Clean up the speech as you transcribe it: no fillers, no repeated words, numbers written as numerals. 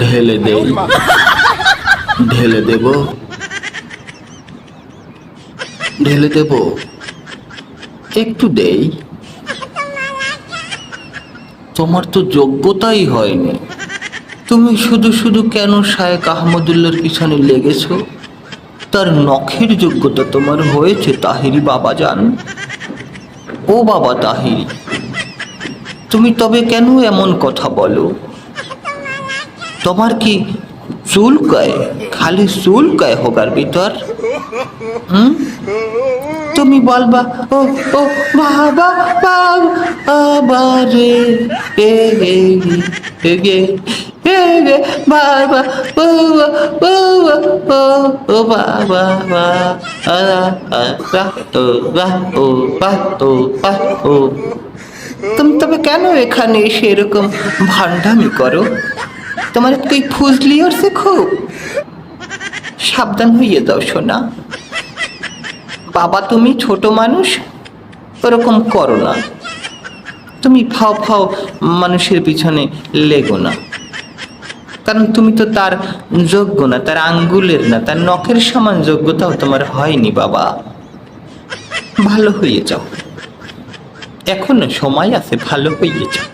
ঢেলে দেই, ঢেলে দেব, ঢেলে দেব, একটু দেই। তোমার তো যোগ্যতাই হয়নি, তুমি শুধু শুধু কেন শায়েখ আহমদুল্লাহর পিছনে লেগেছো? তার নখের যোগ্যতা তোমার হয়েছে তাহিরি বাবা জান। ও বাবা তাহিরি, তুমি তবে কেন এমন কথা বলো? তোমার কি চুলকায়, খালি চুলকায় হোগার ভিতর? তুমি বলবা ও ও বাবা বাবা রে এ গে এ গে এ গে বাবা ও ও ও ও বাবা বা ও বা ও বা ও বা ও। তুমি তবে কেন এখানে এসে এরকম ভান্ডামি করো? তোমার কি ফুজলি হচ্ছে খুব? সাবধান হইয়ে দাও সোনা। বাবা তুমি ছোট মানুষ, ওরকম করো না। তুমি ফাও ফাও মানুষের পিছনে লেগো না, কারণ তুমি তো তার যোগ্য না, তার আঙ্গুলের না, তার নখের সমান যোগ্যতাও তোমার হয়নি বাবা। ভালো হয়ে যাও, এখনো সময় আছে, ভালো হয়ে যাও।